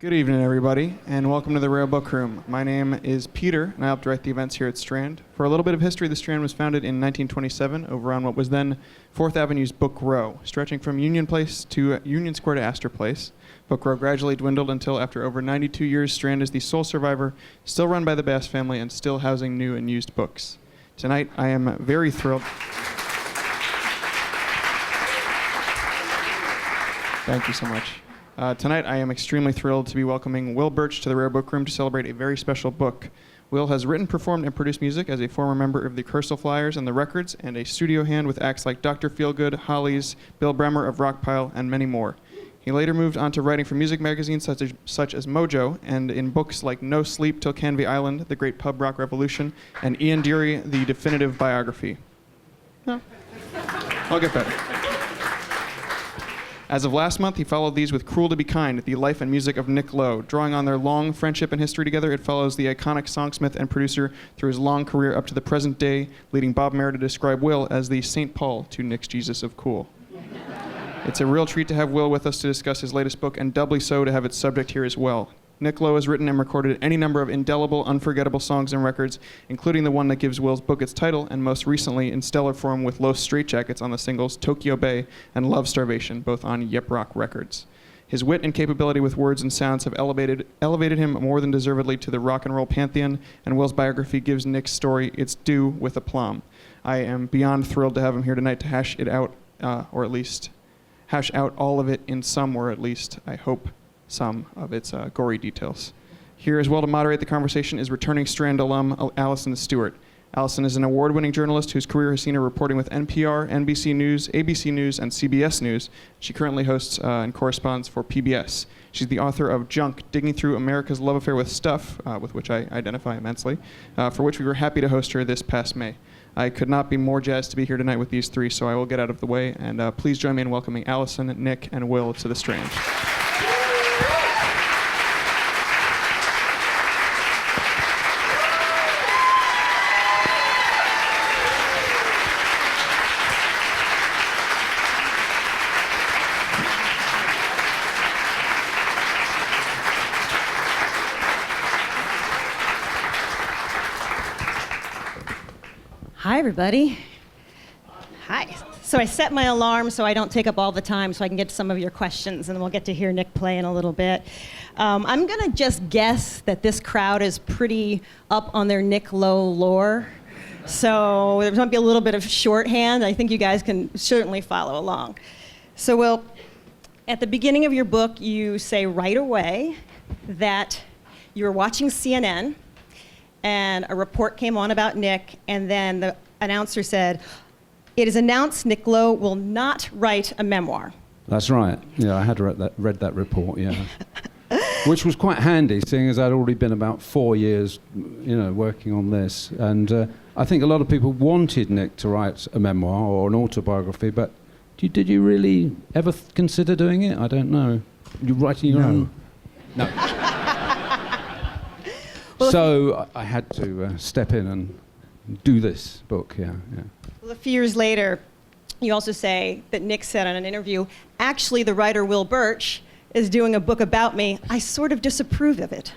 Good evening, everybody, and welcome to the Rare Book Room. My name is Peter, and I help direct the events here at Strand. For a little bit of history, the Strand was founded in 1927 over on what was then 4th Avenue's Book Row, stretching from Union Place to Union Square to Astor Place. Book Row gradually dwindled until, after over 92 years, Strand is the sole survivor, still run by the Bass family, and still housing new and used books. Tonight, I am very thrilled. Thank you so much. Tonight, I am extremely thrilled to be welcoming Will Birch to the Rare Book Room to celebrate a very special book. Will has written, performed, and produced music as a former member of the Cursal Flyers and the Records, and a studio hand with acts like Dr. Feelgood, Hollies, Bill Bremer of Rockpile, and many more. He later moved on to writing for music magazines such as Mojo, and in books like No Sleep Till Canvey Island, The Great Pub Rock Revolution, and Ian Dury, The Definitive Biography. No. I'll get better. As of last month, he followed these with Cruel to Be Kind, the life and music of Nick Lowe. Drawing on their long friendship and history together, it follows the iconic songsmith and producer through his long career up to the present day, leading Bob Mayer to describe Will as the St. Paul to Nick's Jesus of Cool. It's a real treat to have Will with us to discuss his latest book, and doubly so to have its subject here as well. Nick Lowe has written and recorded any number of indelible, unforgettable songs and records, including the one that gives Will's book its title, and most recently in stellar form with Los Straitjackets on the singles Tokyo Bay and Love Starvation, both on Yep Rock Records. His wit and capability with words and sounds have elevated him more than deservedly to the rock and roll pantheon, and Will's biography gives Nick's story its due with aplomb. I am beyond thrilled to have him here tonight to hash it out, or at least hash out all of it in some, or at least, I hope, some of its gory details. Here as well to moderate the conversation is returning Strand alum Alison Stewart. Alison is an award-winning journalist whose career has seen her reporting with NPR, NBC News, ABC News, and CBS News. She currently hosts and corresponds for PBS. She's the author of Junk, Digging Through America's Love Affair with Stuff, with which I identify immensely, for which we were happy to host her this past May. I could not be more jazzed to be here tonight with these three, so I will get out of the way, and please join me in welcoming Alison, Nick, and Will to the Strand. Hi, everybody. Hi. So I set my alarm so I don't take up all the time so I can get to some of your questions, and then we'll get to hear Nick play in a little bit. I'm going to just guess that this crowd is pretty up on their Nick Lowe lore. So there might be a little bit of shorthand. I think you guys can certainly follow along. So, Will, at the beginning of your book, you say right away that you were watching CNN, and a report came on about Nick, and then the announcer said, "It is announced Nick Lowe will not write a memoir." That's right. Yeah, I had read that report, yeah. Which was quite handy, seeing as I'd already been about 4 years, working on this. And I think a lot of people wanted Nick to write a memoir or an autobiography, but did you really ever consider doing it? I don't know. You writing your own? No. So I had to step in and do this book, yeah. Well, a few years later, you also say that Nick said in an interview, "Actually, the writer Will Birch is doing a book about me. I sort of disapprove of it."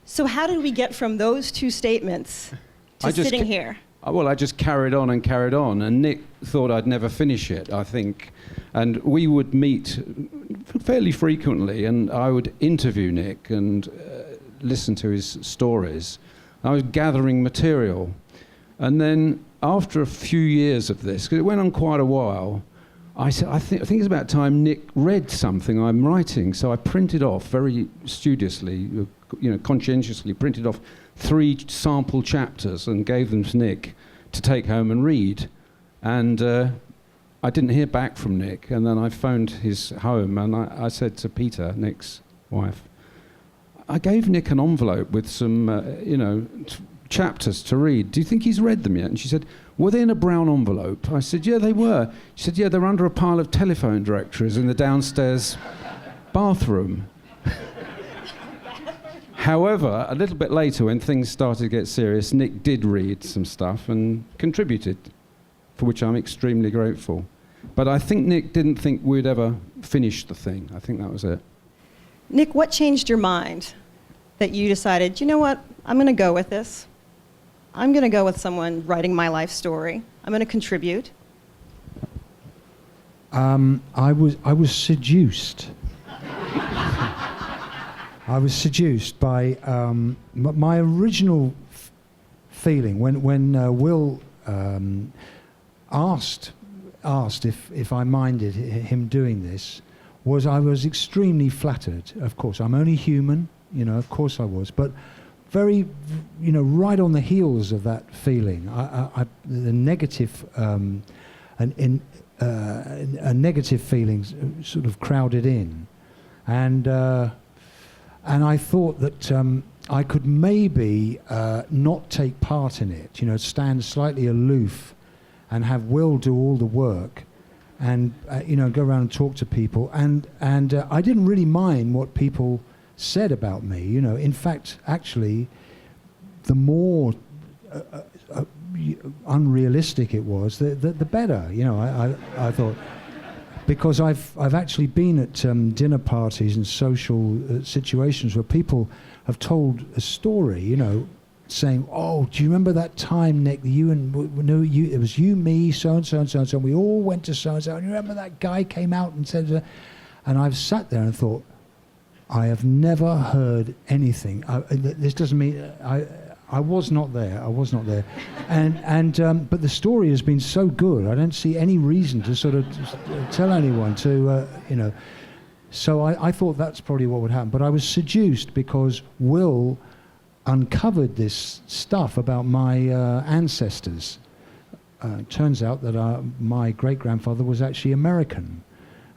So how did we get from those two statements to sitting here? Well, I just carried on, and Nick thought I'd never finish it, I think. And we would meet fairly frequently, and I would interview Nick and listen to his stories. I was gathering material. And then after a few years of this, because it went on quite a while, I said, I think it's about time Nick read something I'm writing. So I printed off very studiously, conscientiously printed off 3 sample chapters and gave them to Nick to take home and read. And I didn't hear back from Nick, and then I phoned his home, and I said to Peter, Nick's wife, I gave Nick an envelope with some, chapters to read. Do you think he's read them yet? And she said, were they in a brown envelope? I said, yeah, they were. She said, yeah, they're under a pile of telephone directories in the downstairs bathroom. However, a little bit later, when things started to get serious, Nick did read some stuff and contributed, for which I'm extremely grateful. But I think Nick didn't think we'd ever finish the thing. I think that was it. Nick, what changed your mind that you decided, you know what, I'm going to go with this. I'm going to go with someone writing my life story. I'm going to contribute. I was seduced. I was seduced by my original feeling when Will asked if I minded him doing this. Was I was extremely flattered. Of course, I'm only human, of course I was, but very, right on the heels of that feeling, the negative, negative feelings sort of crowded in, and I thought that I could maybe not take part in it, stand slightly aloof, and have Will do all the work. And go around and talk to people, and I didn't really mind what people said about me. In fact, actually, the more unrealistic it was, the better. I thought, because I've actually been at dinner parties and social situations where people have told a story. Saying, "Oh, do you remember that time, Nick? It was you, me, so and so and so and so. We all went to so and so. And you remember that guy came out and said?" And I've sat there and thought, I have never heard anything. This doesn't mean I was not there. I was not there. But the story has been so good. I don't see any reason to sort of tell anyone to, So I thought that's probably what would happen. But I was seduced because Will uncovered this stuff about my ancestors. Turns out that my great-grandfather was actually American,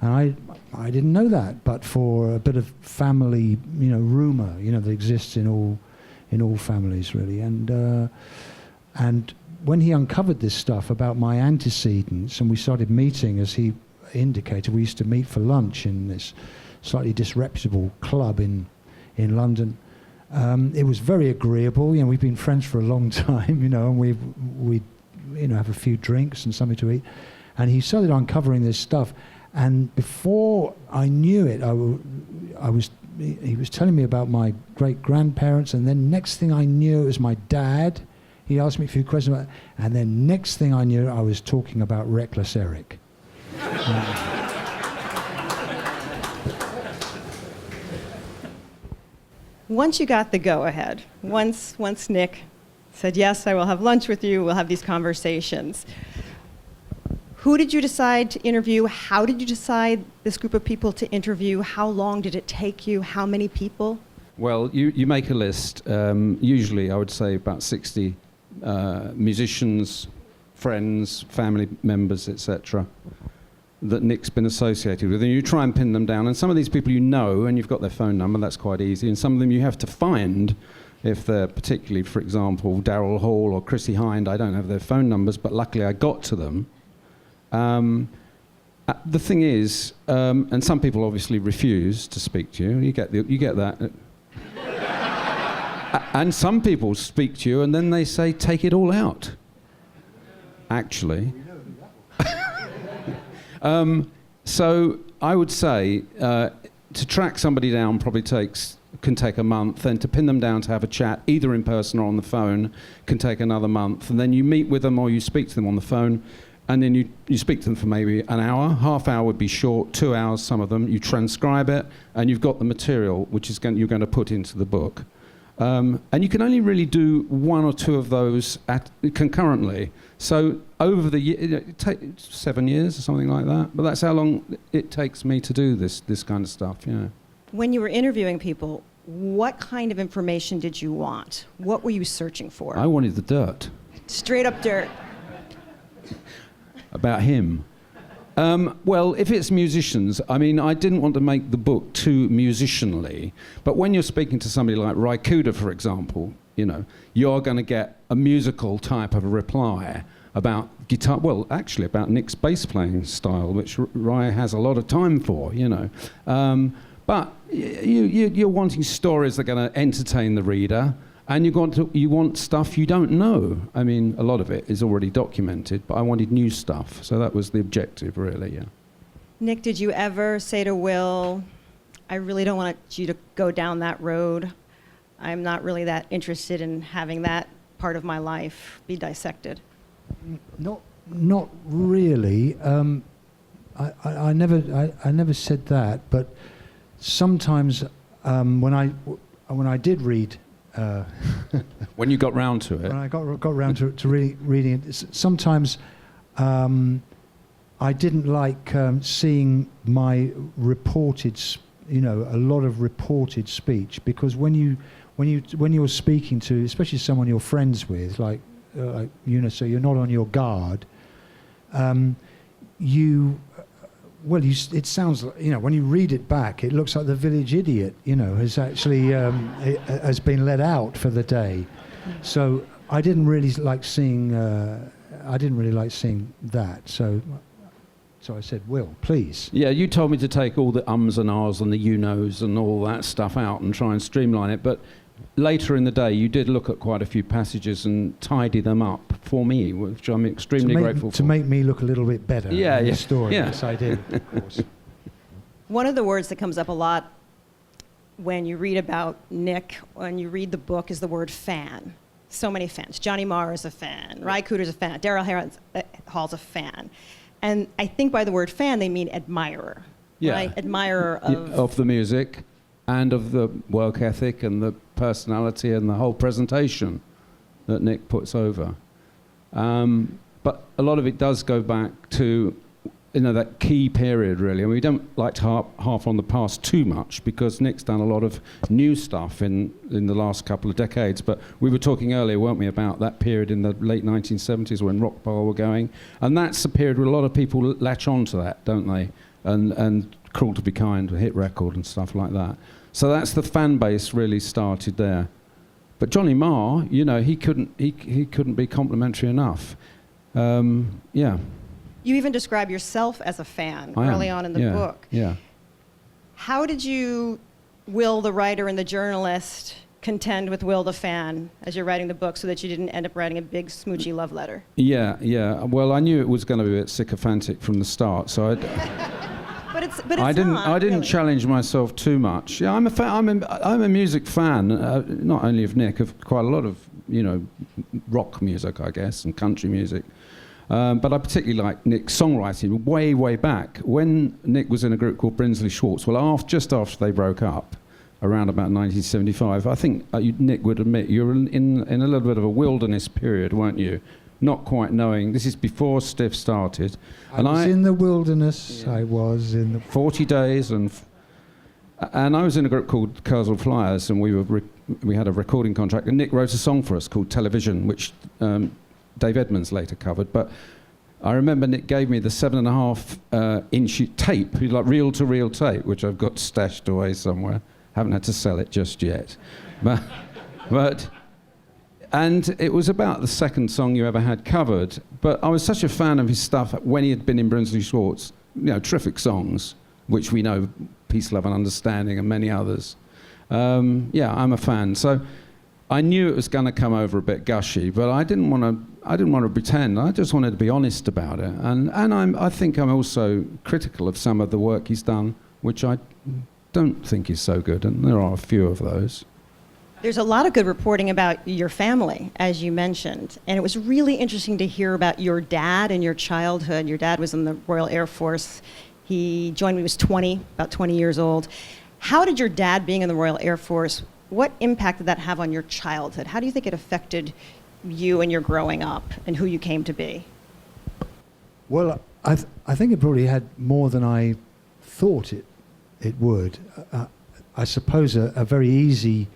and I didn't know that, but for a bit of family, rumor, that exists in all families really. And when he uncovered this stuff about my antecedents, and we started meeting, as he indicated, we used to meet for lunch in this slightly disreputable club in London. It was very agreeable. We've been friends for a long time, and we have a few drinks and something to eat. And he started uncovering this stuff. And before I knew it, he was telling me about my great-grandparents. And then next thing I knew, it was my dad. He asked me a few questions about it. And then next thing I knew, I was talking about Reckless Eric. Once you got the go-ahead, once Nick said, yes, I will have lunch with you, we'll have these conversations, who did you decide to interview? How did you decide this group of people to interview? How long did it take you? How many people? Well, you make a list. Usually, I would say about 60 musicians, friends, family members, etc., that Nick's been associated with, and you try and pin them down. And some of these people and you've got their phone number, that's quite easy. And some of them you have to find if they're particularly, for example, Daryl Hall or Chrissy Hind. I don't have their phone numbers, but luckily I got to them. The thing is, and some people obviously refuse to speak to you. You get that. And some people speak to you and then they say, take it all out. Actually. So I would say to track somebody down probably can take a month, and to pin them down to have a chat, either in person or on the phone, can take another month. And then you meet with them or you speak to them on the phone, and then you speak to them for maybe an hour. Half hour would be short, 2 hours, some of them. You transcribe it, and you've got the material which you're going to put into the book. And you can only really do one or two of those concurrently. So over the year, it takes 7 years or something like that. But that's how long it takes me to do this kind of stuff. When you were interviewing people, what kind of information did you want? What were you searching for? I wanted the dirt. Straight up dirt. About him. Well, if it's musicians, I didn't want to make the book too musicianly, but when you're speaking to somebody like Ry Cooder, for example, you're going to get a musical type of a reply about guitar, well, actually about Nick's bass playing style, which Ry has a lot of time for, But you're wanting stories that are going to entertain the reader, And you want stuff you don't know. I mean, a lot of it is already documented, but I wanted new stuff. So that was the objective, really, yeah. Nick, did you ever say to Will, I really don't want you to go down that road. I'm not really that interested in having that part of my life be dissected? Not really. I never said that, but sometimes when I did read. When you got round to it. When I got round to reading it, sometimes I didn't like seeing my reported, a lot of reported speech, because when you're speaking to, especially someone you're friends with, so you're not on your guard. It sounds like, when you read it back, it looks like the village idiot, has actually has been let out for the day. So I didn't really like seeing that. So I said, Will, please. Yeah, you told me to take all the ums and ahs and the you-knows and all that stuff out and try and streamline it, but later in the day, you did look at quite a few passages and tidy them up for me, which I'm extremely grateful for. To make me look a little bit better in the story. Yeah. Yes, I did, of course. One of the words that comes up a lot when you read about Nick, when you read the book, is the word fan. So many fans. Johnny Marr is a fan. Ry Cooder's a fan. Daryl Hall's a fan. And I think by the word fan, they mean admirer. Yeah. Right? Admirer of the music and of the work ethic and the personality and the whole presentation that Nick puts over. But a lot of it does go back to that key period, really. And we don't like to harp on the past too much, because Nick's done a lot of new stuff in the last couple of decades. But we were talking earlier, weren't we, about that period in the late 1970s when Rockpile were going. And that's a period where a lot of people latch on to that, don't they? And Cruel to Be Kind, a hit record and stuff like that. So that's the fan base really started there. But Johnny Marr, he couldn't be complimentary enough. Yeah. You even describe yourself as a fan early on in the book. Yeah. How did you, Will the writer and the journalist, contend with Will the fan as you're writing the book so that you didn't end up writing a big smoochy love letter? Yeah. Well, I knew it was going to be a bit sycophantic from the start, so I didn't challenge myself too much. Yeah, I'm a music fan, not only of Nick, of quite a lot of rock music, I guess, and country music. But I particularly like Nick's songwriting way back when Nick was in a group called Brinsley Schwarz. Well, just after they broke up, around about 1975, I think Nick would admit you were in a little bit of a wilderness period, weren't you? Not quite knowing. This is before Stiff started. I was in the wilderness. Yeah. I was in the 40 days, and I was in a group called Curzon Flyers, and we had a recording contract, and Nick wrote a song for us called Television, which Dave Edmunds later covered. But I remember Nick gave me the 7.5 inch tape, like reel-to-reel tape, which I've got stashed away somewhere. Haven't had to sell it just yet. And it was about the second song you ever had covered. But I was such a fan of his stuff when he had been in Brinsley Schwarz. Terrific songs, which we know, Peace, Love and Understanding and many others. I'm a fan. So I knew it was going to come over a bit gushy, but I didn't want to pretend. I just wanted to be honest about it. And I think I'm also critical of some of the work he's done, which I don't think is so good, and there are a few of those. There's a lot of good reporting about your family, as you mentioned, and it was really interesting to hear about your dad and your childhood. Your dad was in the Royal Air Force. He joined when he was 20, about 20 years old. How did your dad being in the Royal Air Force, what impact did that have on your childhood? How do you think it affected you and your growing up and who you came to be? Well, I think it probably had more than I thought it would. I suppose a very easy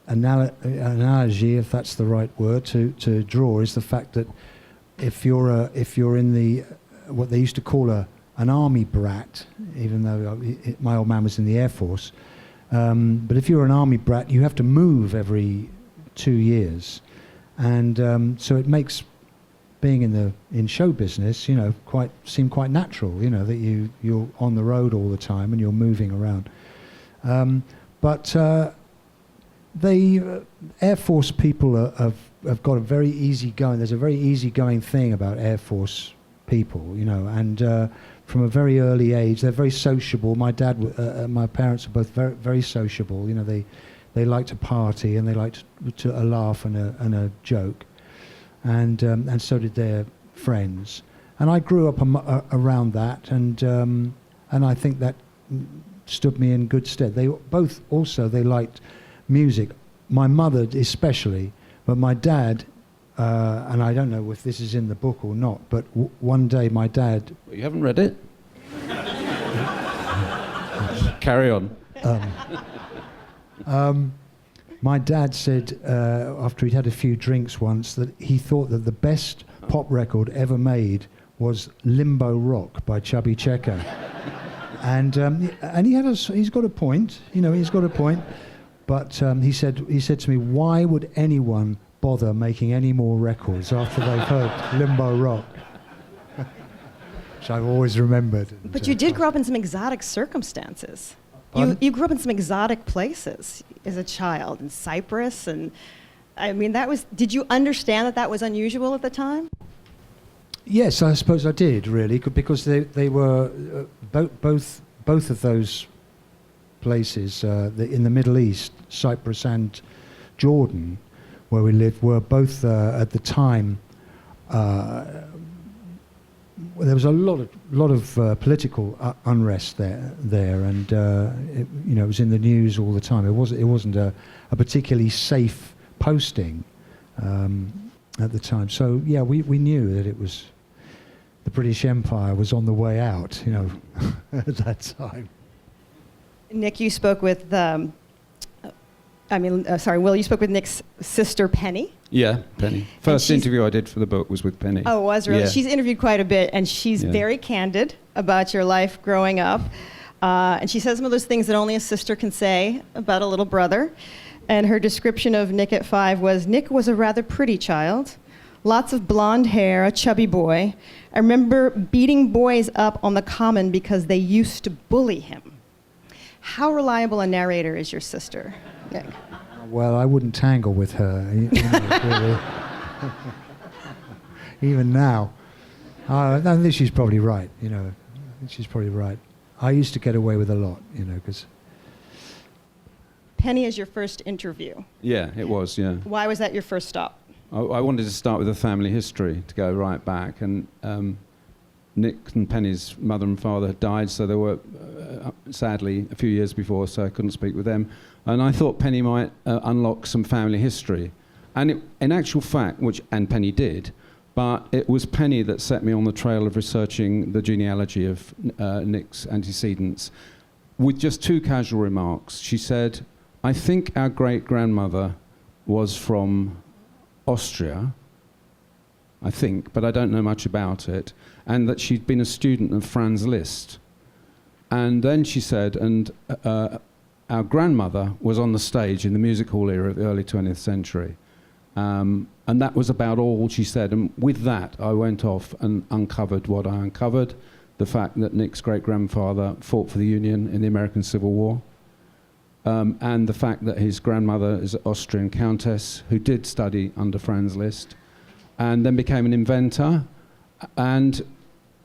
analogy, if that's the right word to draw, is the fact that if you're in the what they used to call an army brat, even though my old man was in the Air Force, but if you're an army brat, you have to move every 2 years, and so it makes being in show business, seem quite natural, that you're on the road all the time and you're moving around. But Air Force people have got a very easygoing. There's a very easygoing thing about Air Force people, you know, and from a very early age, they're very sociable. My parents are both very, very sociable. You know, they like to party and they like to a laugh and a joke, and so did their friends. And I grew up around that, and I think that stood me in good stead. They both also liked music. My mother especially, but my dad, and I don't know if this is in the book or not, but one day my dad... You haven't read it? Carry on. My dad said, after he'd had a few drinks once, that he thought that the best pop record ever made was Limbo Rock by Chubby Checker. And he's got a point, you know, he's got a point. But he said to me, why would anyone bother making any more records after they've heard Limbo Rock? Which I've always remembered. But you did grow up in some exotic circumstances. You grew up in some exotic places as a child, in Cyprus, and I mean, did you understand that was unusual at the time? Yes, I suppose I did, really, because they were both of those places in the Middle East, Cyprus and Jordan, where we lived, were both at the time. There was a lot of political unrest there, and it was in the news all the time. It wasn't a particularly safe posting at the time. So yeah, we knew that it was the British Empire was on the way out, you know, at that time. Nick, you spoke with, Will, you spoke with Nick's sister, Penny. Yeah, Penny. First interview I did for the book was with Penny. Oh, was really? Yeah. She's interviewed quite a bit, and she's very candid about your life growing up. And she says some of those things that only a sister can say about a little brother. And her description of Nick at 5 was, Nick was a rather pretty child. Lots of blonde hair, a chubby boy. I remember beating boys up on the common because they used to bully him. How reliable a narrator is your sister, Nick? Well, I wouldn't tangle with her, really. Even now. I think she's probably right, you know. She's probably right. I used to get away with a lot, you know, because... Penny is your first interview. Yeah, it was, yeah. Why was that your first stop? I wanted to start with a family history, to go right back, and Nick and Penny's mother and father had died, so they were, sadly, a few years before, so I couldn't speak with them. And I thought Penny might unlock some family history. And in actual fact, and Penny did, but it was Penny that set me on the trail of researching the genealogy of Nick's antecedents, with just 2 casual remarks. She said, I think our great-grandmother was from Austria, I think, but I don't know much about it, and that she'd been a student of Franz Liszt. And then she said, and our grandmother was on the stage in the music hall era of the early 20th century. And that was about all she said. And with that, I went off and uncovered what I uncovered, the fact that Nick's great-grandfather fought for the Union in the American Civil War, and the fact that his grandmother is an Austrian countess who did study under Franz Liszt, and then became an inventor. And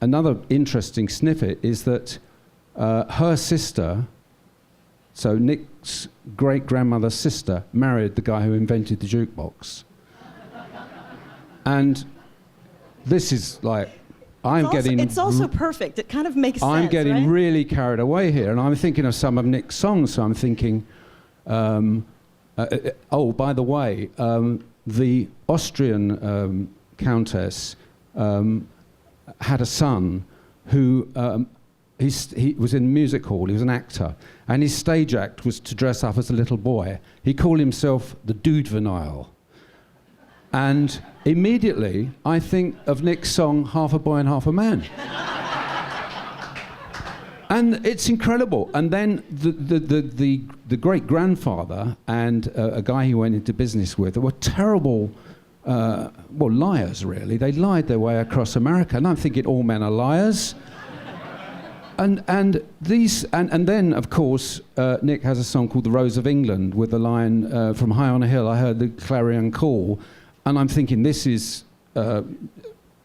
another interesting snippet is that her sister, so Nick's great-grandmother's sister, married the guy who invented the jukebox. And this is like, It's also perfect. It kind of makes sense, I'm getting right? really carried away here, and I'm thinking of some of Nick's songs, so I'm thinking, oh, by the way, the Austrian countess had a son who he was in music hall, he was an actor, and his stage act was to dress up as a little boy. He called himself the Dude Vinyl. And immediately, I think of Nick's song, Half a Boy and Half a Man. And it's incredible. And then the great-grandfather and a guy he went into business with were terrible, liars, really. They lied their way across America. And I'm thinking all men are liars. And then, of course, Nick has a song called The Rose of England with the line, from high on a hill I heard the clarion call. And I'm thinking, this is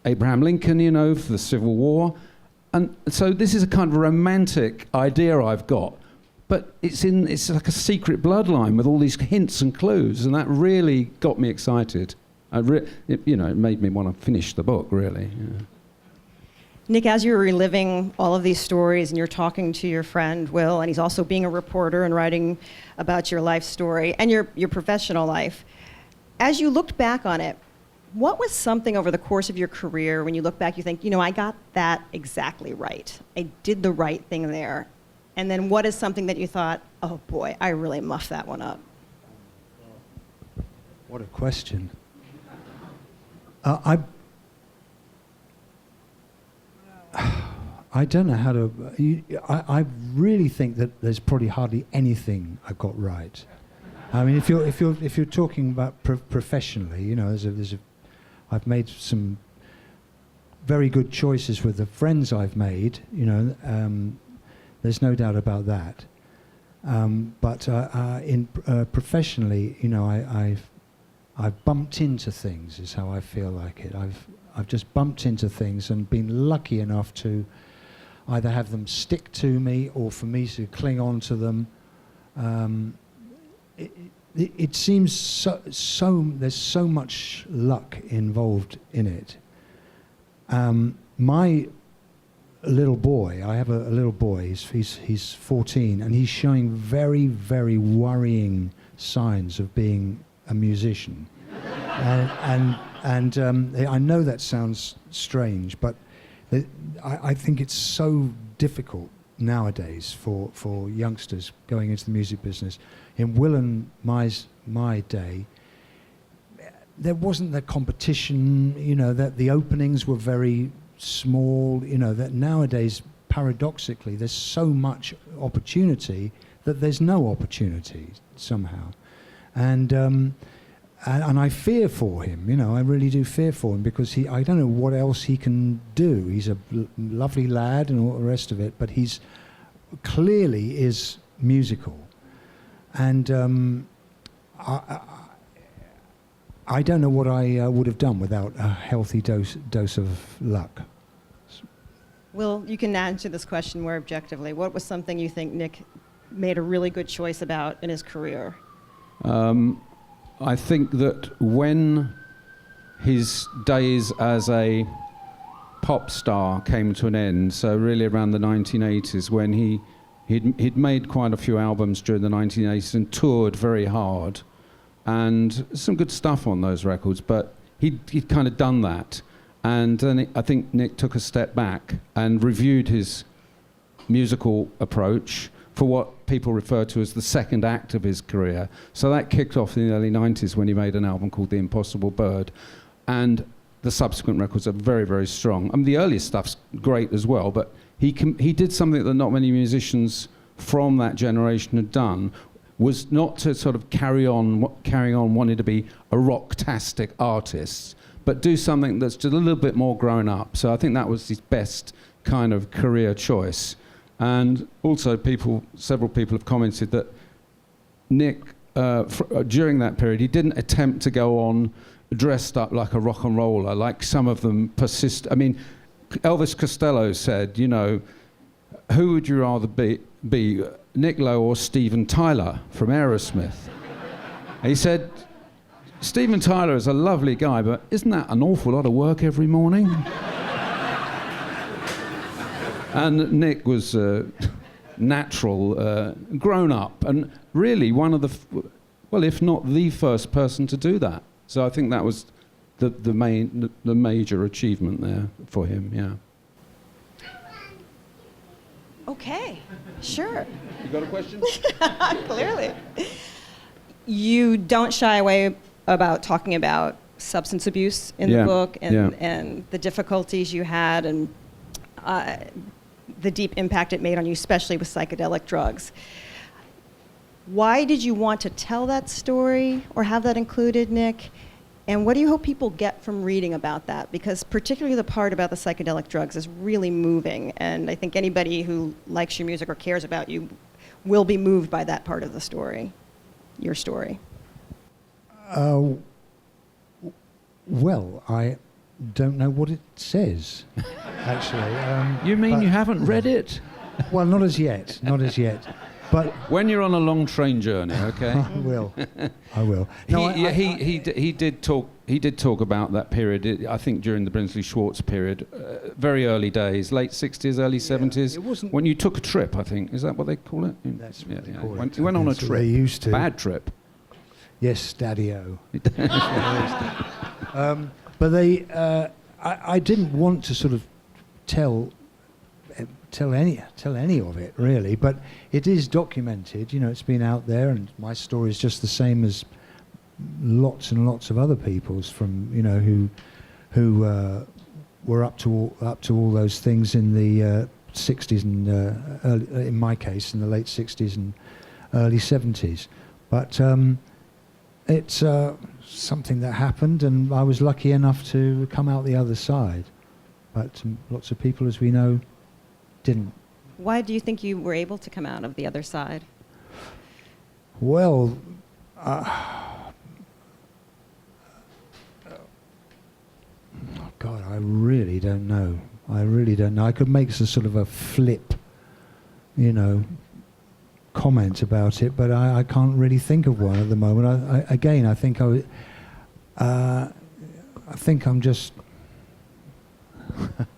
Abraham Lincoln, you know, for the Civil War. And so this is a kind of romantic idea I've got. But it's like a secret bloodline with all these hints and clues. And that really got me excited. It made me want to finish the book, really. Yeah. Nick, as you're reliving all of these stories and you're talking to your friend Will, and he's also being a reporter and writing about your life story and your professional life, as you looked back on it, what was something over the course of your career when you look back, you think, I got that exactly right. I did the right thing there. And then what is something that you thought, oh boy, I really muffed that one up? What a question. I don't know how to. I really think that there's probably hardly anything I got right. I mean, if you're talking about professionally, I've made some very good choices with the friends I've made. There's no doubt about that. But professionally, I've bumped into things. Is how I feel like it. I've just bumped into things and been lucky enough to either have them stick to me or for me to cling on to them. It seems so there's so much luck involved in it. My little boy, I have a little boy, he's 14, and he's showing very, very worrying signs of being a musician. And I know that sounds strange, but I think it's so difficult nowadays for youngsters going into the music business. In Will and my day, there wasn't the competition, that the openings were very small, that nowadays, paradoxically, there's so much opportunity that there's no opportunity somehow. And I fear for him, I really do fear for him, because I don't know what else he can do. He's a lovely lad and all the rest of it, but he's clearly is musical. And I don't know what I would have done without a healthy dose of luck. Will, you can answer this question more objectively. What was something you think Nick made a really good choice about in his career? I think that when his days as a pop star came to an end, so really around the 1980s, when he'd made quite a few albums during the 1980s and toured very hard, and some good stuff on those records, but he'd kind of done that. And then I think Nick took a step back and reviewed his musical approach for what people refer to as the second act of his career. So that kicked off in the early 90s when he made an album called The Impossible Bird. And the subsequent records are very, very strong. I mean, the earlier stuff's great as well, but he did something that not many musicians from that generation had done, was not to sort of carrying on wanting to be a rock-tastic artist, but do something that's just a little bit more grown up. So I think that was his best kind of career choice. And also several people have commented that Nick, during that period, he didn't attempt to go on dressed up like a rock and roller, like some of them persist. I mean, Elvis Costello said, who would you rather be Nick Lowe or Steven Tyler from Aerosmith? He said, Steven Tyler is a lovely guy, but isn't that an awful lot of work every morning? And Nick was natural, grown up, and really one of the, if not the first person to do that. So I think that was the major achievement there for him, yeah. Okay, sure. You got a question? Clearly. You don't shy away about talking about substance abuse in the book and the difficulties you had and the deep impact it made on you, especially with psychedelic drugs. Why did you want to tell that story or have that included, Nick? And what do you hope people get from reading about that? Because particularly the part about the psychedelic drugs is really moving, and I think anybody who likes your music or cares about you will be moved by that part of the story, your story. Well, I don't know what it says, actually. You mean you haven't read it? Well, not as yet, not as yet. But When you're on a long train journey, okay? I will. I will. No, He did talk about that period. I think during the Brinsley Schwarz period, very early days, late '60s, early '70s. it wasn't- when you took a trip. I think is that what they call it? That's what they call it. When you went on a That's what trip. they used to. Bad trip. Yes, Daddy-O. But they, I didn't want to sort of tell any of it really, but it is documented. You know, it's been out there, and my story is just the same as lots and lots of other people's, from who were up to all those things in the 60s and in my case in the late 60s and early 70s. But it's something that happened, and I was lucky enough to come out the other side. But lots of people, as we know, didn't. Why do you think you were able to come out of the other side? Well, God, I really don't know. I could make sort of a flip, comment about it, but I can't really think of one at the moment. I think I'm just.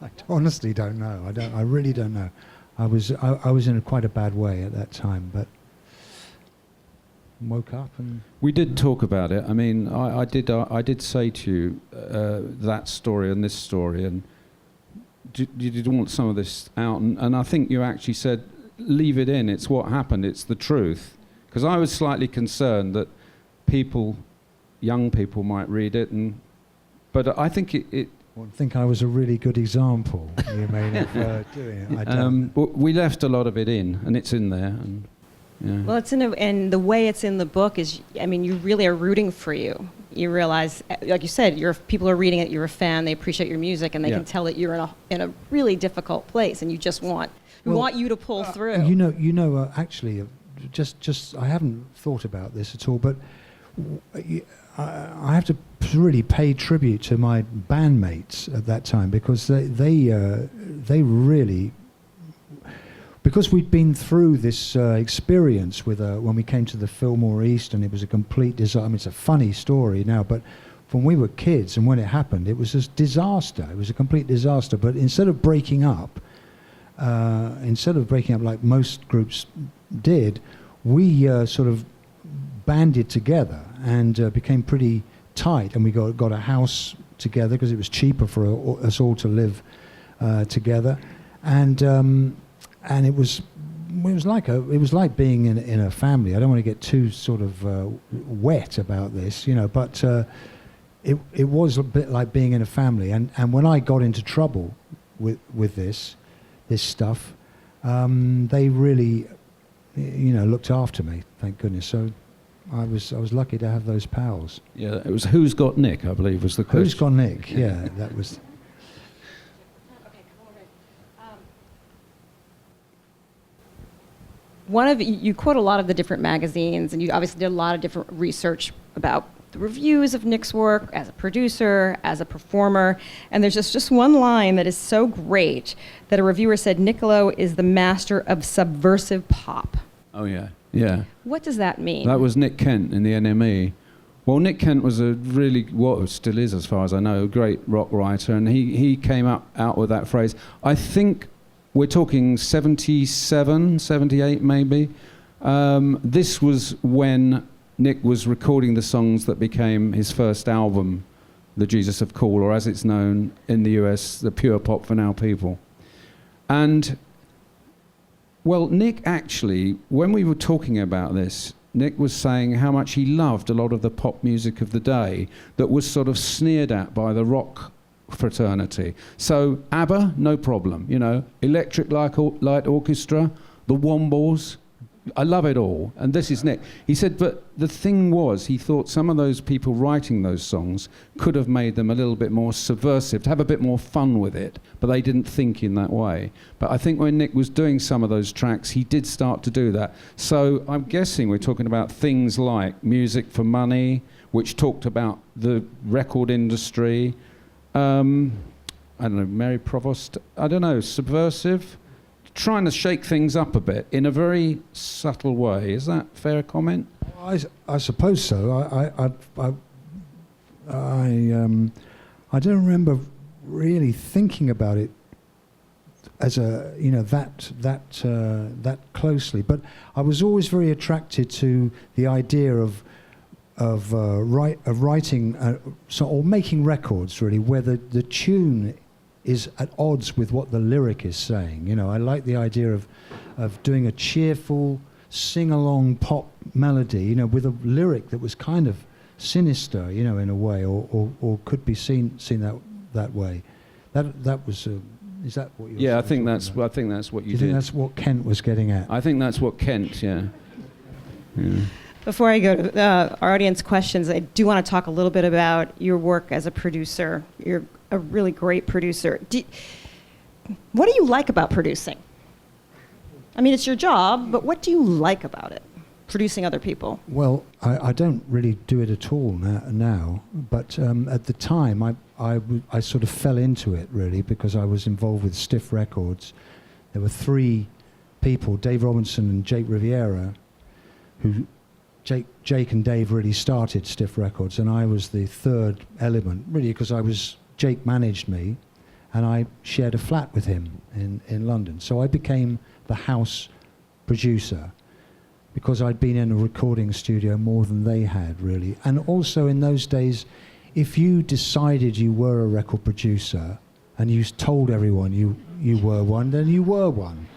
I honestly don't know. I really don't know. I was in quite a bad way at that time, but woke up and. We did talk about it. I mean, I did say to you that story and this story, and you did want some of this out, and I think you actually said, leave it in. It's what happened. It's the truth. Because I was slightly concerned that young people might read it, but I think it I think I was a really good example you made of doing it. We left a lot of it in, and it's in there. And, yeah. Well, and the way it's in the book is, I mean, you really are rooting for you. You realize, like you said, people are reading it, you're a fan, they appreciate your music, and they can tell that you're in a really difficult place, and you just want you to pull through. Actually, just I haven't thought about this at all, but I have to really pay tribute to my bandmates at that time, because they really, because we'd been through this experience with when we came to the Fillmore East, and it was a complete disaster. I mean, it's a funny story now, but when we were kids and when it happened, it was a disaster. It was a complete disaster. But instead of breaking up like most groups did, we sort of banded together and became pretty tight, and we got a house together because it was cheaper for us all to live together, and it was like being in a family. I don't want to get too sort of wet about this, but it was a bit like being in a family. And when I got into trouble with this stuff, they really looked after me, thank goodness. So I was lucky to have those pals. Yeah, it was Who's Got Nick, I believe, was the question. Who's Got Nick? Yeah, that was. You quote a lot of the different magazines, and you obviously did a lot of different research about the reviews of Nick's work as a producer, as a performer, and there's just one line that is so great that a reviewer said Nick Lowe is the master of subversive pop. Oh, yeah. Yeah. What does that mean? That was Nick Kent in the NME. Well, Nick Kent was still is as far as I know, a great rock writer, and he came out with that phrase. I think we're talking 77, 78 maybe. This was when Nick was recording the songs that became his first album, The Jesus of Cool, or as it's known in the US, The Pure Pop for Now People. And well, Nick actually, when we were talking about this, Nick was saying how much he loved a lot of the pop music of the day that was sort of sneered at by the rock fraternity. So ABBA, no problem, Electric Light Orchestra, the Wombos, I love it all. And this is Nick. He said, but the thing was, he thought some of those people writing those songs could have made them a little bit more subversive, to have a bit more fun with it, but they didn't think in that way. But I think when Nick was doing some of those tracks, he did start to do that. So I'm guessing we're talking about things like Music for Money, which talked about the record industry, I don't know, Mary Provost, I don't know, subversive, trying to shake things up a bit in a very subtle way. Is that a fair comment? I suppose so. I don't remember really thinking about it as a, you know, that closely. But I was always very attracted to the idea of writing or making records, really, where the tune is at odds with what the lyric is saying. You know, I like the idea of doing a cheerful sing-along pop melody, you know, with a lyric that was kind of sinister, you know, in a way, or could be seen that way. That was. Is that what you're? Yeah, I think that's what you did. You think that's what Kent was getting at? I think that's what Kent. Yeah. Before I go to our audience questions, I do want to talk a little bit about your work as a producer. You're a really great producer. What do you like about producing? I mean, it's your job, but what do you like about it, producing other people? Well, I don't really do it at all now, but at the time I sort of fell into it, really, because I was involved with Stiff Records. There were three people, Dave Robinson and Jake Riviera, who Jake and Dave really started Stiff Records, and I was the third element, really, because Jake managed me, and I shared a flat with him in London. So I became the house producer, because I'd been in a recording studio more than they had, really. And also in those days, if you decided you were a record producer, and you told everyone you were one, then you were one.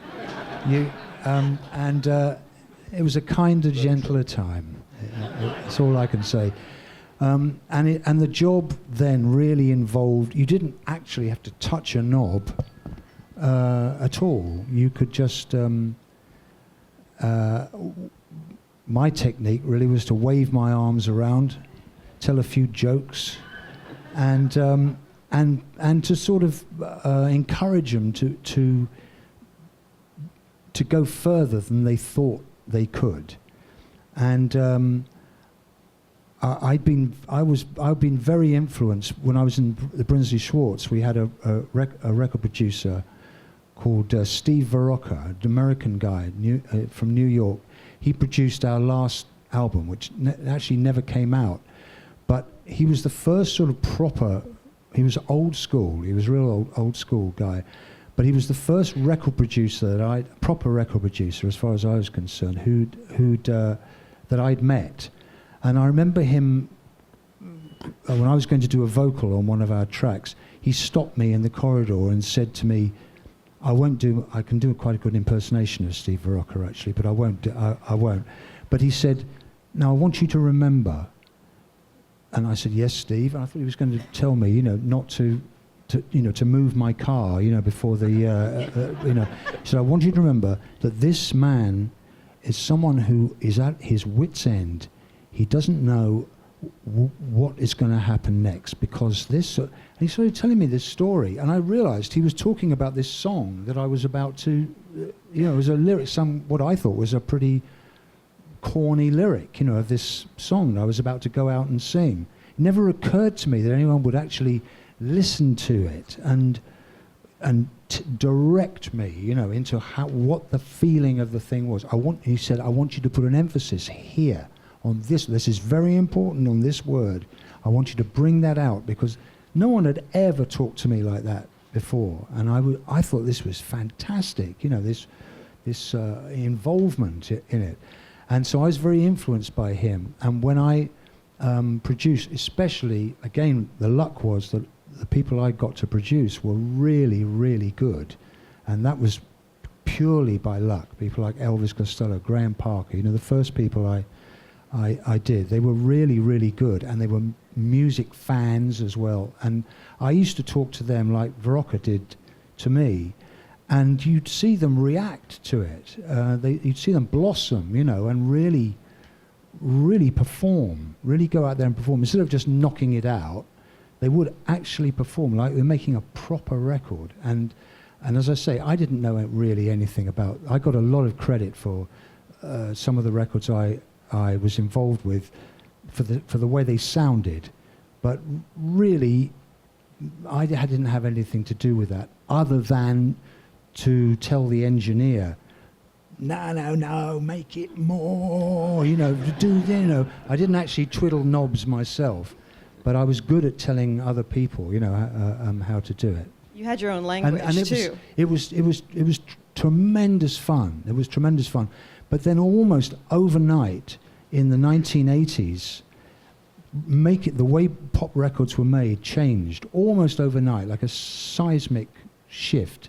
It was a kinder, gentler time. That's all I can say. And the job then really involved, you didn't actually have to touch a knob at all. You could just, my technique really was to wave my arms around, tell a few jokes, and to sort of encourage them to go further than they thought they could. And I'd been very influenced when I was in the Brinsley Schwarz. We had a record producer called Steve Verocca, an American guy from New York. He produced our last album, which actually never came out. But he was the first sort of proper. He was old school. He was a real old school guy. But he was the first record producer proper record producer, as far as I was concerned, that I'd met. And I remember him, when I was going to do a vocal on one of our tracks, he stopped me in the corridor and said to me, I can do quite a good impersonation of Steve Verocca, actually, but I won't. But he said, now I want you to remember. And I said, yes, Steve. And I thought he was going to tell me, not to move my car, before the, He said, I want you to remember that this man is someone who is at his wit's end. He doesn't know what is going to happen next, because this... and he started telling me this story, and I realized he was talking about this song that I was about to... it was a lyric, what I thought was a pretty corny lyric, of this song that I was about to go out and sing. It never occurred to me that anyone would actually listen to it and direct me, into what the feeling of the thing was. He said, I want you to put an emphasis here on this. This is very important, on this word. I want you to bring that out, because no one had ever talked to me like that before, and I thought this was fantastic. This involvement in it, and so I was very influenced by him. And when I produced, especially, again, the luck was that the people I got to produce were really, really good, and that was purely by luck. People like Elvis Costello, Graham Parker, the first people I did, they were really, really good, and they were music fans as well. And I used to talk to them like Verocca did to me, and you'd see them react to it. You'd see them blossom, and really perform, really go out there and perform. Instead of just knocking it out, they would actually perform like they're making a proper record. And as I say, I didn't know really anything about. I got a lot of credit for some of the records I was involved with for the way they sounded, but really, I didn't have anything to do with that other than to tell the engineer, no, make it more, I didn't actually twiddle knobs myself, but I was good at telling other people, how to do it. You had your own language too. It was tremendous fun. It was tremendous fun. But then almost overnight in the 1980s, the way pop records were made changed almost overnight, like a seismic shift.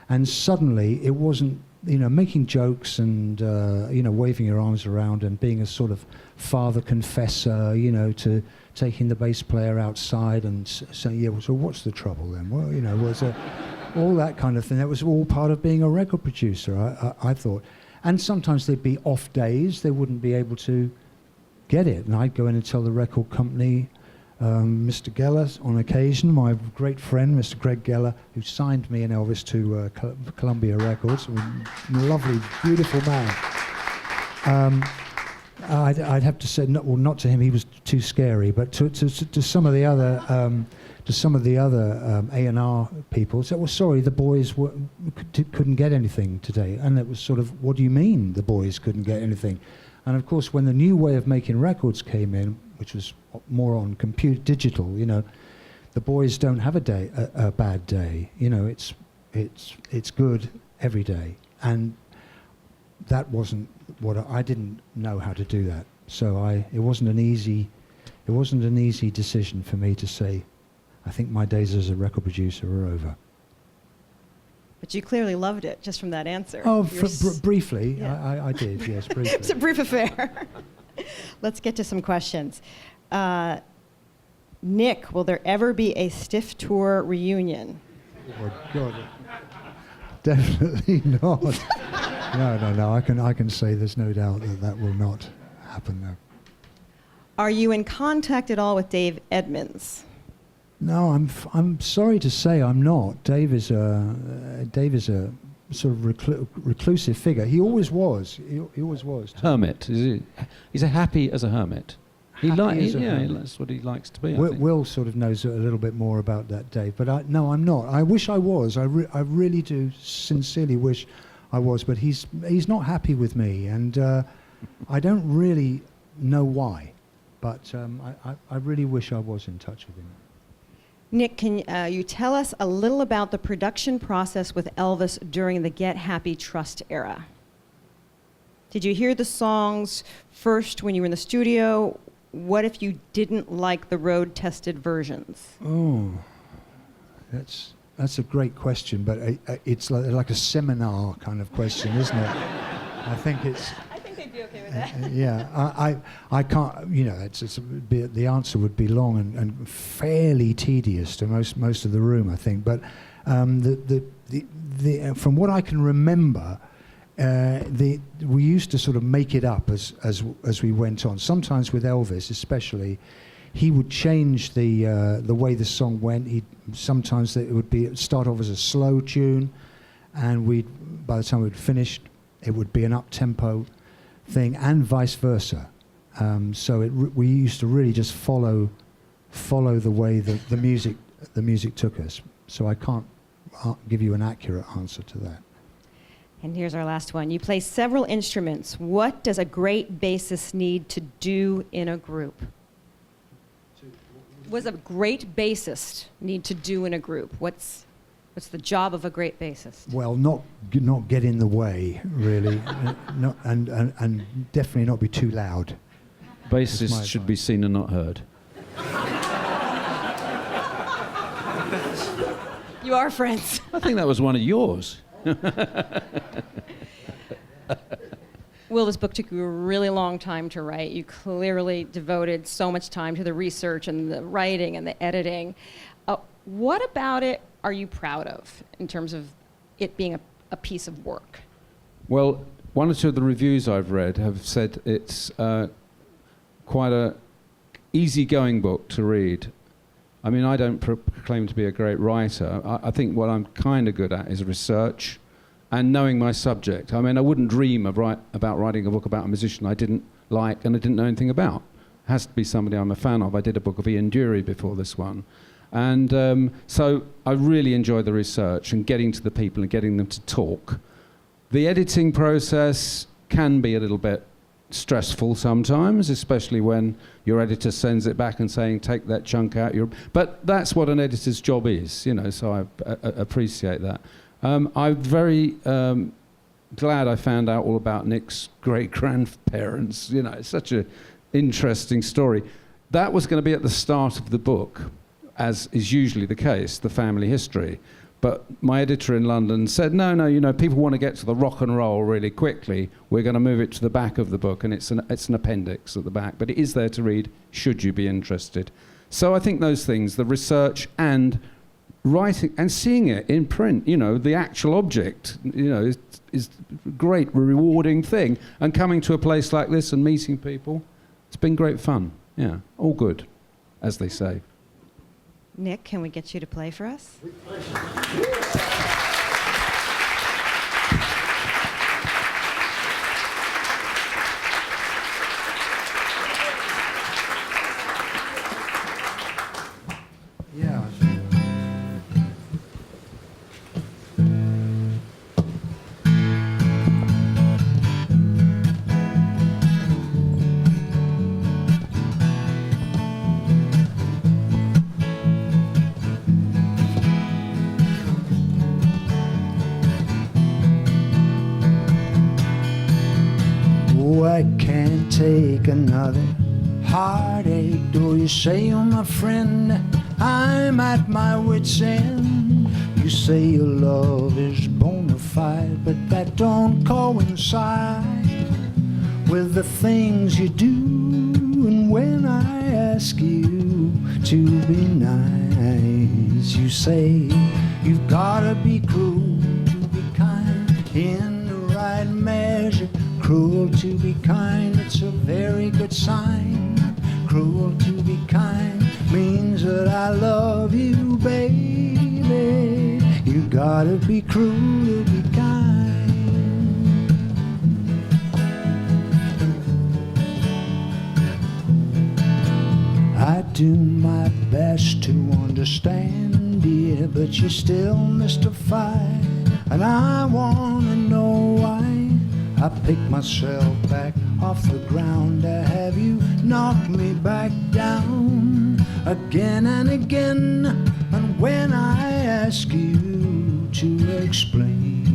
And suddenly it wasn't, making jokes and, waving your arms around and being a sort of father confessor, to taking the bass player outside and saying, yeah, well, so what's the trouble then? Well, was all that kind of thing. That was all part of being a record producer, I thought. And sometimes there'd be off days, they wouldn't be able to get it. And I'd go in and tell the record company, Mr. Geller, on occasion, my great friend, Mr. Greg Geller, who signed me and Elvis to Columbia Records, a lovely, beautiful man. I'd have to say, not to him, he was too scary, but to some of the other A&R people, said, well, sorry, the boys couldn't get anything today. And it was sort of, what do you mean the boys couldn't get anything? And of course, when the new way of making records came in, which was more on digital, the boys don't have a bad day. It's good every day. And that wasn't I didn't know how to do that. So it wasn't an easy decision for me to say, I think my days as a record producer are over. But you clearly loved it just from that answer. Oh, briefly, yeah. I did, yes, briefly. It's a brief affair. Let's get to some questions. Nick, will there ever be a Stiff Tour reunion? Oh, God. Definitely not. No. I can say there's no doubt that will not happen, no. Are you in contact at all with Dave Edmonds? No, I'm sorry to say I'm not. Dave is a sort of reclusive figure. He always was. He always was. Hermit. He's a happy as a hermit. That's what he likes to be. Will sort of knows a little bit more about that, Dave. But no, I'm not. I wish I was. I really do sincerely wish I was. But he's not happy with me, and I don't really know why. But I really wish I was in touch with him. Nick, can you tell us a little about the production process with Elvis during the Get Happy Trust era? Did you hear the songs first when you were in the studio? What if you didn't like the road-tested versions? Oh, that's a great question, but it's like a seminar kind of question, isn't it? I think they'd be okay with that. Yeah, I can't. The answer would be long and fairly tedious to most of the room, I think. But from what I can remember, we used to sort of make it up as we went on. Sometimes with Elvis, especially, he would change the way the song went. Sometimes it would start off as a slow tune, and by the time we'd finished, it would be an up-tempo thing, and vice versa. So we used to really just follow the way the music took us. So I can't give you an accurate answer to that. And here's our last one. You play several instruments. What does a great bassist need to do in a group? What does a great bassist need to do in a group? What's the job of a great bassist? Well, not get in the way, really, and definitely not be too loud. Bassists should be seen and not heard. You are friends. I think that was one of yours. Will, this book took you a really long time to write. You clearly devoted so much time to the research and the writing and the editing. What about it are you proud of in terms of it being a piece of work? Well, one or two of the reviews I've read have said it's quite a easygoing book to read. I mean, I don't claim to be a great writer. I think what I'm kind of good at is research and knowing my subject. I mean, I wouldn't dream of about writing a book about a musician I didn't like and I didn't know anything about. It has to be somebody I'm a fan of. I did a book of Ian Dury before this one. And so I really enjoy the research and getting to the people and getting them to talk. The editing process can be a little bit stressful sometimes, especially when your editor sends it back and saying, take that chunk out. But that's what an editor's job is, you know, so I appreciate that. I'm very glad I found out all about Nick's great-grandparents. You know, it's such an interesting story. That was going to be at the start of the book, as is usually the case, the family history. But my editor in London said, no, you know, people want to get to the rock and roll really quickly. We're going to move it to the back of the book, and it's an appendix at the back. But it is there to read, should you be interested. So I think those things, the research and writing and seeing it in print, you know, the actual object, you know, is a great, rewarding thing. And coming to a place like this and meeting people, it's been great fun. Yeah, all good, as they say. Nick, can we get you to play for us? Yeah. Oh, I can't take another heartache. Though you say you're my friend, I'm at my wit's end. You say your love is bona fide, but that don't coincide with the things you do. And when I ask you to be nice, you say you've gotta be cruel to be kind, in the right measure. Cruel to be kind, it's a very good sign. Cruel to be kind means that I love you, baby. You gotta be cruel to be kind. I do my best to understand, dear, but you're still mystified, and I wanna know why. I pick myself back off the ground to have you knock me back down again and again. And when I ask you to explain,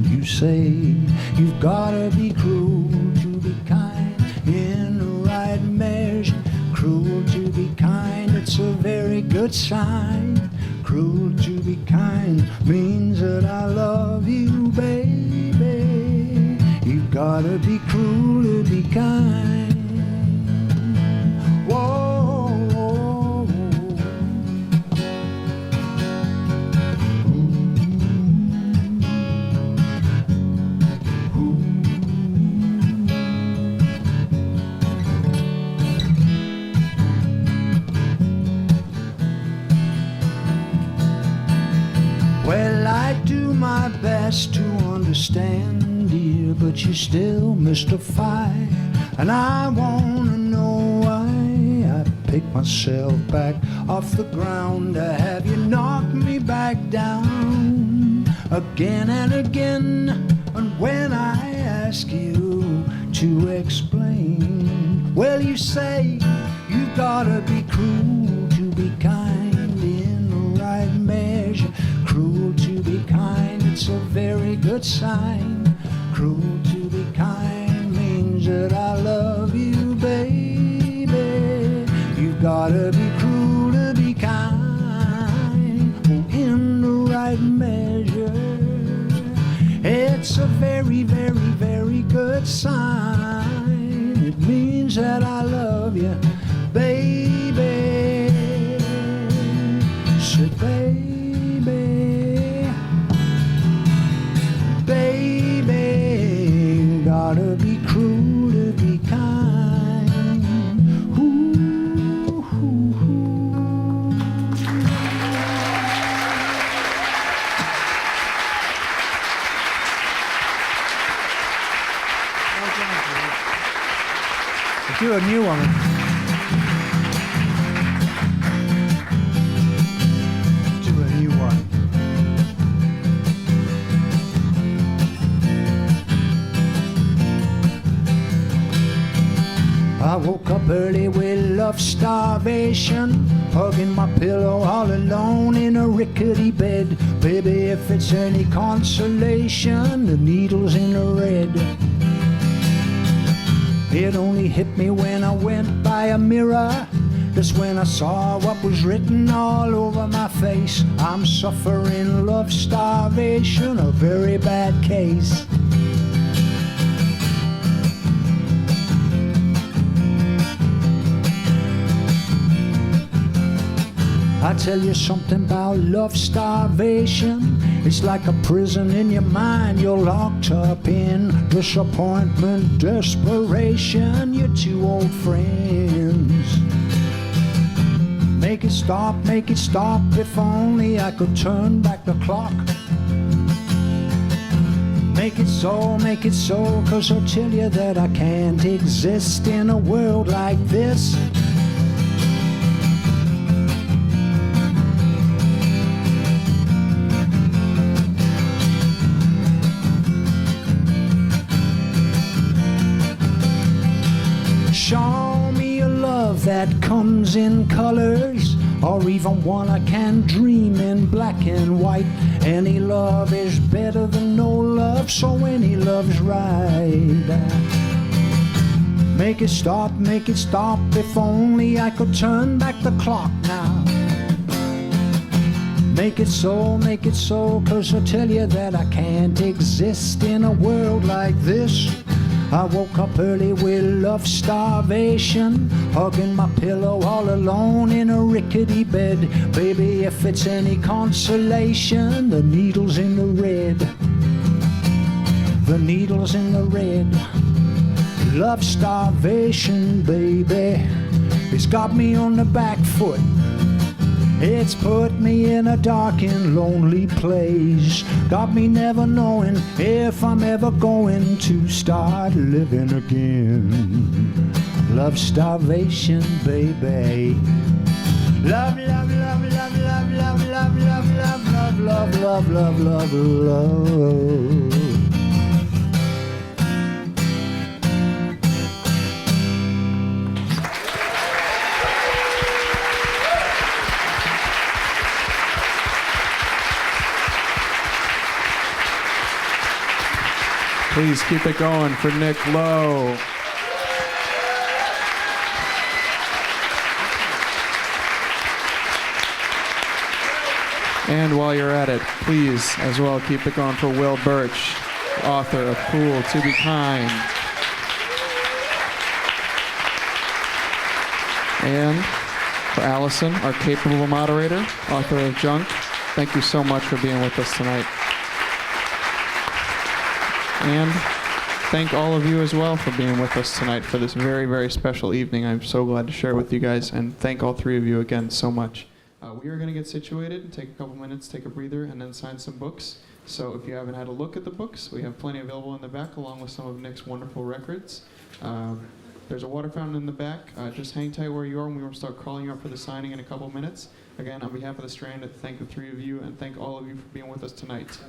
you say you've gotta be cruel to be kind, in the right measure. Cruel to be kind, it's a very good sign. Cruel to be kind means that I love you, baby. You've gotta be cruel to be kind. Whoa, whoa, well, I do my best to understand, dear, but you're still mystified, and I wanna know why. I pick myself back off the ground to have you knock me back down again and again. And when I ask you to explain, well, you say you've gotta be cruel to be kind, in the right measure. Cruel to be kind, it's a very good sign. Cruel to be kind means that I love you, baby. You've gotta be cruel to be kind, oh, in the right measure. It's a very, very, very good sign. It means that I love you, baby. Said, baby, gotta be cruel to be kind. Ooh, ooh, ooh. Do a new one. Do a new one. I woke up early with love starvation, hugging my pillow all alone in a rickety bed. Baby, if it's any consolation, the needle's in the red. It only hit me when I went by a mirror, just when I saw what was written all over my face. I'm suffering love starvation, a very bad case. I tell you something about love starvation. It's like a prison in your mind you're locked up in. Disappointment, desperation, your two old friends. Make it stop, if only I could turn back the clock. Make it so, 'cause I'll tell you that I can't exist in a world like this. Show me a love that comes in colors, or even one I can dream in black and white. Any love is better than no love, so any love's right. Make it stop, if only I could turn back the clock now. Make it so, 'cause I'll tell you that I can't exist in a world like this. I woke up early with love starvation, hugging my pillow all alone in a rickety bed. Baby, if it's any consolation, the needle's in the red. The needle's in the red. Love starvation, baby, it's got me on the back foot. It's put me in a dark and lonely place. Got me never knowing if I'm ever going to start living again. Love starvation, baby. Love, love, love, love, love, love, love, love, love, love, love, love, love, love. Please keep it going for Nick Lowe. And while you're at it, please as well keep it going for Will Birch, author of Cruel to Be Kind. And for Alison, our capable moderator, author of Junk. Thank you so much for being with us tonight. And thank all of you as well for being with us tonight for this very, very special evening. I'm so glad to share with you guys, and thank all three of you again so much. We are going to get situated and take a couple minutes, take a breather, and then sign some books. So if you haven't had a look at the books, we have plenty available in the back, along with some of Nick's wonderful records. There's a water fountain in the back. Just hang tight where you are, and we will start calling you up for the signing in a couple minutes. Again, on behalf of the Strand, I thank the three of you, and thank all of you for being with us tonight.